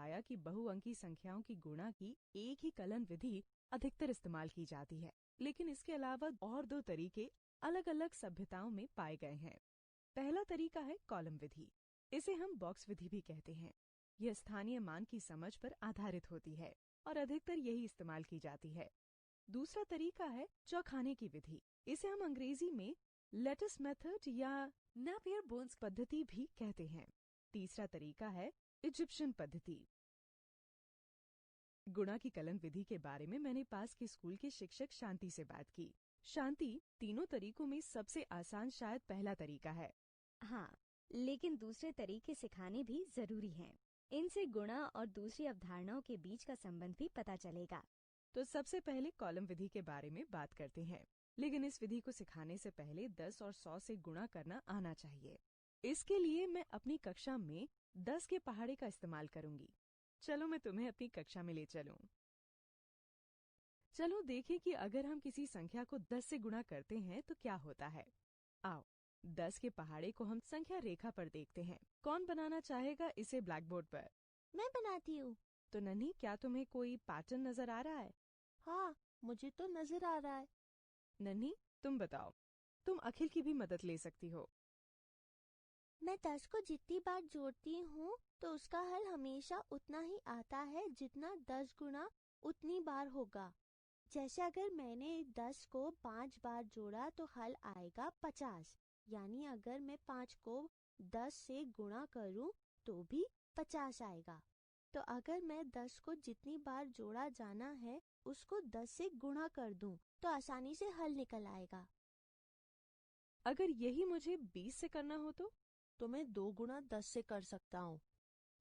पाया कि बहुअंकी संख्याओं की गुणा की एक ही कलन विधि अधिकतर इस्तेमाल की जाती है, लेकिन इसके अलावा और दो तरीके अलग अलग सभ्यताओं में पाए गए हैं। पहला तरीका है कॉलम विधि। इसे हम बॉक्स विधि भी कहते हैं। यह स्थानीय मान की समझ पर आधारित होती है और अधिकतर यही इस्तेमाल की जाती है। दूसरा तरीका है चौखाने की विधि। इसे हम अंग्रेजी में लेटिस मेथड या नापियर बोन्स पद्धति भी कहते हैं। तीसरा तरीका है इजिप्शियन पद्धति। गुणा की कलन विधि के बारे में मैंने पास के स्कूल के शिक्षक शांति से बात की। शांति, तीनों तरीकों में सबसे आसान शायद पहला तरीका है। हाँ, लेकिन दूसरे तरीके सिखाने भी जरूरी हैं। इनसे गुणा और दूसरी अवधारणाओं के बीच का संबंध भी पता चलेगा। तो सबसे पहले कॉलम विधि के बारे में बात करते हैं, लेकिन इस विधि को सिखाने से पहले 10 और 100 से गुणा करना आना चाहिए। इसके लिए मैं अपनी कक्षा में 10 के पहाड़े का इस्तेमाल करूंगी। चलो मैं तुम्हें अपनी कक्षा में ले चलूं। चलो देखें कि अगर हम किसी संख्या को 10 से गुणा करते हैं तो क्या होता है। आओ 10 के पहाड़े को हम संख्या रेखा पर देखते हैं। कौन बनाना चाहेगा इसे ब्लैक बोर्ड पर? मैं बनाती हूँ। तो नन्ही, क्या तुम्हें कोई पैटर्न नजर आ रहा है? हाँ, मुझे तो नजर आ रहा है। नन्ही, तुम बताओ। तुम अखिल की भी मदद ले सकती हो। मैं 10 को जितनी बार जोड़ती हूँ तो उसका हल हमेशा उतना ही आता है जितना 10 गुना उतनी बार होगा। जैसे अगर मैंने 10 को 5 बार जोड़ा तो हल आएगा 50। यानी अगर मैं 5 को 10 से गुणा करूँ तो भी 50 आएगा। तो अगर मैं 10 को जितनी बार जोड़ा जाना है उसको 10 से गुणा कर दूं तो आसानी से हल निकल आएगा। अगर यही मुझे 20 से करना हो तो मैं 2 गुणा 10 से कर सकता हूँ।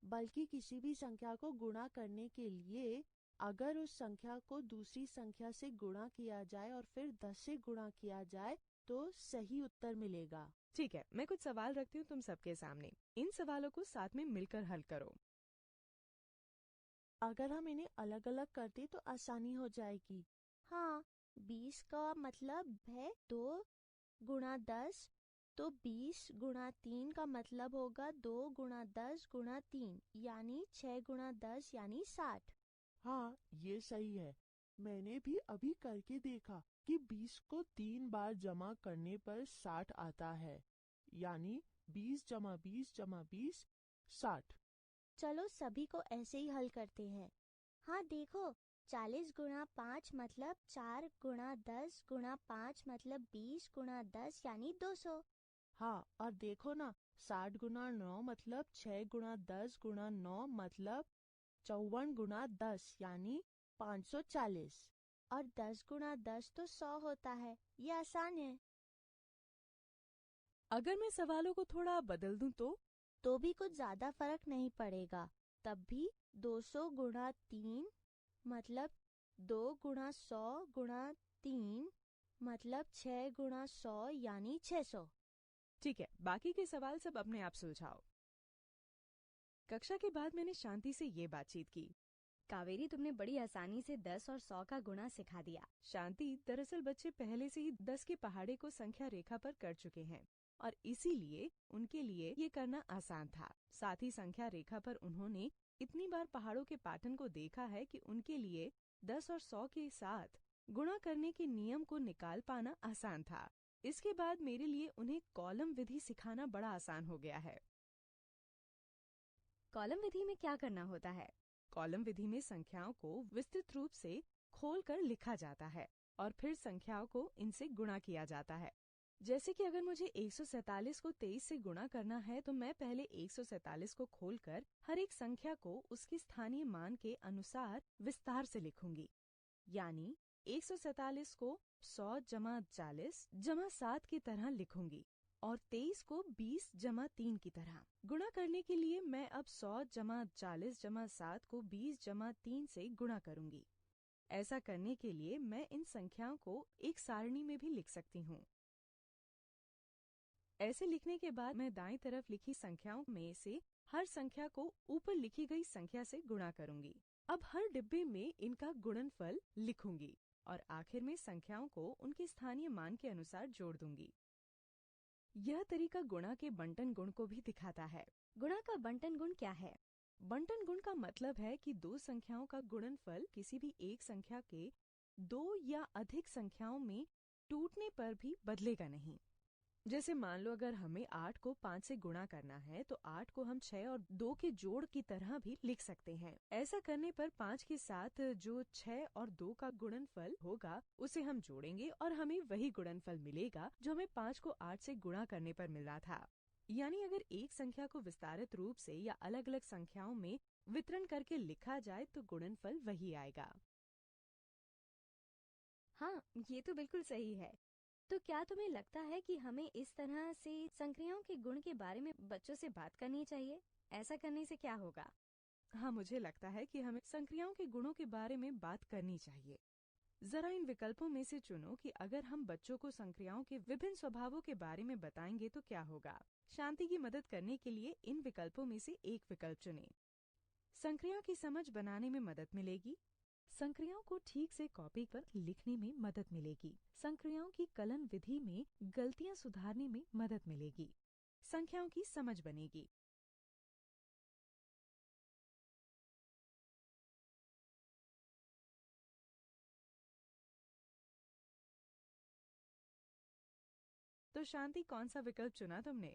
बल्कि किसी भी संख्या को गुणा करने के लिए अगर उस संख्या को दूसरी संख्या से गुणा किया जाए और फिर 10 से गुणा किया जाए तो सही उत्तर मिलेगा। ठीक है, मैं कुछ सवाल रखती हूँ तुम सबके सामने। इन सवालों को साथ में मिलकर हल करो। अगर हम इन्हें अलग अलग करते तो आसानी हो जाएगी। हाँ, 20 का मतलब है 2 गुणा 10, तो 20 गुणा 3 का मतलब होगा 2 गुणा 10 गुणा 3 यानी 6 गुणा 10 यानी 60। हाँ, ये सही है। मैंने भी अभी करके देखा कि 20 को 3 बार जमा करने पर 60 आता है। यानी 20 जमा 20 जमा 20 60। चलो सभी को ऐसे ही हल करते हैं। हाँ देखो, 40 गुणा 5 मतलब 4 गुणा 10 गुणा 5 मतलब 20 गुणा 10 यानी 200। हाँ, और देखो ना, 60 गुणा 9 मतलब 6 गुणा 10 गुणा 9 मतलब 54 गुणा 10 यानी 540। और 10 गुणा 10 तो 100 होता है। ये आसान है। अगर मैं सवालों को थोड़ा बदल दूं तो भी कुछ ज्यादा फर्क नहीं पड़ेगा। तब भी 200 गुणा 3 मतलब 2 गुणा 100 गुणा 3 मतलब 6 गुणा 100 यानी 600। ठीक है, बाकी के सवाल सब अपने आप सुलझाओ। कक्षा के बाद मैंने शांति से ये बातचीत की। कावेरी, तुमने बड़ी आसानी से 10 और 100 का गुणा सिखा दिया। शांति, दरअसल बच्चे पहले से ही 10 के पहाड़े को संख्या रेखा पर कर चुके हैं और इसीलिए उनके लिए ये करना आसान था। साथ ही संख्या रेखा पर उन्होंने इतनी बार पहाड़ों के पैटर्न को देखा है कि उनके लिए 10 और 100 के साथ गुणा करने के नियम को निकाल पाना आसान था। इसके बाद मेरे लिए उन्हें कॉलम विधि सिखाना बड़ा आसान हो गया है। कॉलम विधि में क्या करना होता है? कॉलम विधि में संख्याओं को विस्तृत रूप से खोलकर लिखा जाता है और फिर संख्याओं को इनसे गुणा किया जाता है। जैसे कि अगर मुझे 147 को 23 से गुणा करना है तो मैं पहले 147 को खोलकर हर एक संख्या को उसके स्थानीय मान के अनुसार विस्तार से लिखूंगी। यानी 147 को 100 जमा 40 जमा 7 की तरह लिखूंगी और 23 को 20 जमा 3 की तरह। गुणा करने के लिए मैं अब 100 जमा 40 जमा 7 को 20 जमा 3 से गुणा करूंगी। ऐसा करने के लिए मैं इन संख्याओं को एक सारणी में भी लिख सकती हूँ। ऐसे लिखने के बाद मैं दाईं तरफ लिखी संख्याओं में से हर संख्या को ऊपर लिखी गई संख्या से गुणा करूंगी। अब हर डिब्बे में इनका गुणनफल लिखूंगी और आखिर में संख्याओं को उनके स्थानीय मान के अनुसार जोड़ दूंगी। यह तरीका गुणा के बंटन गुण को भी दिखाता है। गुणा का बंटन गुण क्या है? बंटन गुण का मतलब है कि दो संख्याओं का गुणनफल किसी भी एक संख्या के दो या अधिक संख्याओं में टूटने पर भी बदलेगा नहीं। जैसे मान लो अगर हमें 8 को 5 से गुणा करना है तो 8 को हम 6 और 2 के जोड़ की तरह भी लिख सकते हैं। ऐसा करने पर 5 के साथ जो 6 और 2 का गुणनफल होगा उसे हम जोड़ेंगे और हमें वही गुणनफल मिलेगा जो हमें 5 को 8 से गुणा करने पर मिला था। यानी अगर एक संख्या को विस्तारित रूप से या अलग अलग संख्याओं में वितरण करके लिखा जाए तो गुणनफल वही आएगा। हाँ, ये तो बिल्कुल सही है। तो क्या तुम्हें लगता है कि हमें इस तरह से संक्रियाओं के गुण के बारे में बच्चों से बात करनी चाहिए? ऐसा करने से क्या होगा? हाँ, मुझे लगता है कि हमें संक्रियाओं के गुणों के बारे में बात करनी चाहिए। जरा इन विकल्पों में से चुनो कि अगर हम बच्चों को संक्रियाओं के विभिन्न स्वभावों के बारे में बताएंगे तो क्या होगा। शांति की मदद करने के लिए इन विकल्पों में से एक विकल्प चुनें। संक्रियाओं की समझ बनाने में मदद मिलेगी। संक्रियाओं को ठीक से कॉपी पर लिखने में मदद मिलेगी। संक्रियाओं की कलन विधि में गलतियां सुधारने में मदद मिलेगी। संख्याओं की समझ बनेगी। तो शांति, कौन सा विकल्प चुना तुमने?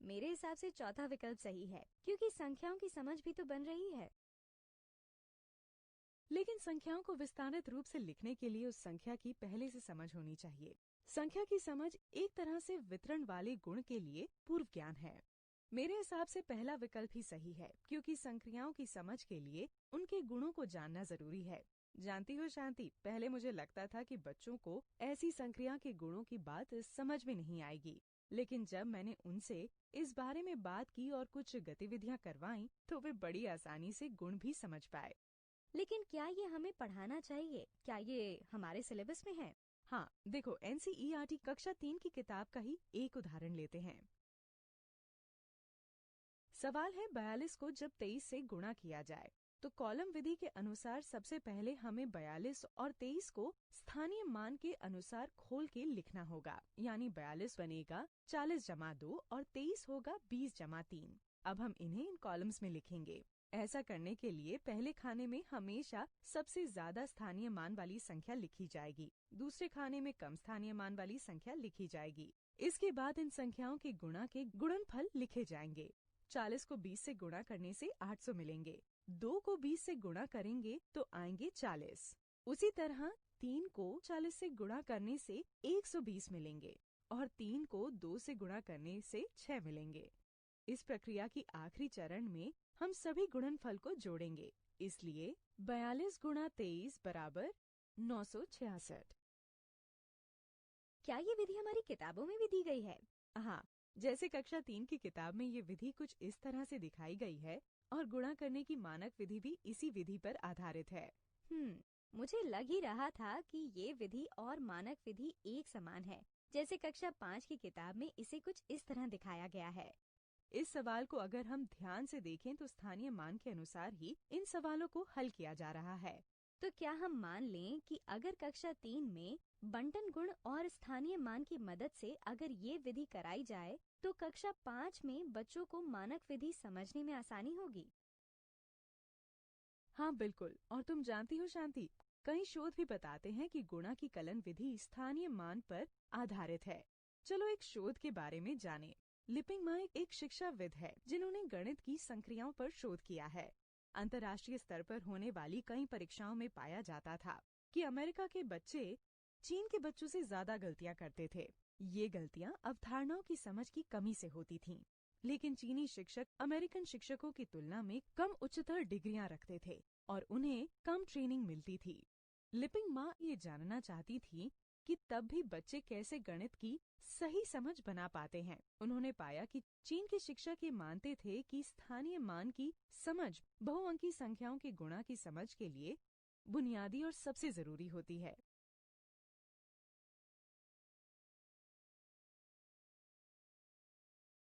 मेरे हिसाब से चौथा विकल्प सही है, क्योंकि संख्याओं की समझ भी तो बन रही है। लेकिन संख्याओं को विस्तारित रूप से लिखने के लिए उस संख्या की पहले से समझ होनी चाहिए। संख्या की समझ एक तरह से वितरण वाले गुण के लिए पूर्व ज्ञान है। मेरे हिसाब से पहला विकल्प ही सही है, क्योंकि संक्रियाओं की समझ के लिए उनके गुणों को जानना जरूरी है। जानती हो शांति, पहले मुझे लगता था कि बच्चों को ऐसी संक्रिया के गुणों की बात समझ में नहीं आएगी, लेकिन जब मैंने उनसे इस बारे में बात की और कुछ गतिविधियां करवाईं, तो वे बड़ी आसानी से गुण भी समझ पाए। लेकिन क्या ये हमें पढ़ाना चाहिए? क्या ये हमारे सिलेबस में है? हाँ, देखो, NCERT कक्षा 3 की किताब का ही एक उदाहरण लेते हैं। सवाल है 42 को जब 23 से गुणा किया जाए तो कॉलम विधि के अनुसार सबसे पहले हमें 42 और 23 को स्थानीय मान के अनुसार खोल के लिखना होगा। यानी 42 बनेगा 40 जमा 2 और 23 होगा 20 जमा 3। अब हम इन्हें इन कॉलम्स में लिखेंगे। ऐसा करने के लिए पहले खाने में हमेशा सबसे ज्यादा स्थानीय मान वाली संख्या लिखी जाएगी, दूसरे खाने में कम स्थानीय मान वाली संख्या लिखी जाएगी। इसके बाद इन संख्याओं के गुणा के गुणनफल लिखे जाएंगे। 40 को 20 से गुणा करने से 800 मिलेंगे। 2 को 20 से गुणा करेंगे तो आएंगे 40। उसी तरह 3 को 40 से गुणा करने से 120 मिलेंगे और 3 को 2 से गुणा करने से 6 मिलेंगे। इस प्रक्रिया की आखिरी चरण में हम सभी गुणनफल को जोड़ेंगे, इसलिए 42 गुणा 23 बराबर 966। क्या ये विधि हमारी किताबों में भी दी गई है? हाँ, जैसे कक्षा 3 की किताब में ये विधि कुछ इस तरह से दिखाई गई है और गुणा करने की मानक विधि भी इसी विधि पर आधारित है। मुझे लग ही रहा था कि ये विधि और मानक विधि एक समान है। जैसे कक्षा 5 की किताब में इसे कुछ इस तरह दिखाया गया है। इस सवाल को अगर हम ध्यान से देखें तो स्थानीय मान के अनुसार ही इन सवालों को हल किया जा रहा है। तो क्या हम मान लें कि अगर कक्षा 3 में बंटन गुण और स्थानीय मान की मदद से अगर ये विधि कराई जाए तो कक्षा 5 में बच्चों को मानक विधि समझने में आसानी होगी? हाँ बिल्कुल। और तुम जानती हो शांति, कई शोध भी बताते हैं कि गुणा की कलन विधि स्थानीय मान पर आधारित है। चलो एक शोध के बारे में जानें। लिपिंग मा एक शिक्षाविद है जिन्होंने गणित की संक्रियाओं पर शोध किया है। अंतर्राष्ट्रीय स्तर पर होने वाली कई परीक्षाओं में पाया जाता था कि अमेरिका के बच्चे चीन के बच्चों से ज्यादा गलतियां करते थे। ये गलतियां अवधारणाओं की समझ की कमी से होती थीं। लेकिन चीनी शिक्षक अमेरिकन शिक्षकों की तुलना में कम उच्चतर डिग्रियां रखते थे और उन्हें कम ट्रेनिंग मिलती थी। लिपिंग मा ये जानना चाहती थी कि तब भी बच्चे कैसे गणित की सही समझ बना पाते हैं। उन्होंने पाया कि चीन के शिक्षक ये मानते थे कि स्थानीय मान की समझ बहुअंकी संख्याओं के गुणा की समझ के लिए बुनियादी और सबसे जरूरी होती है।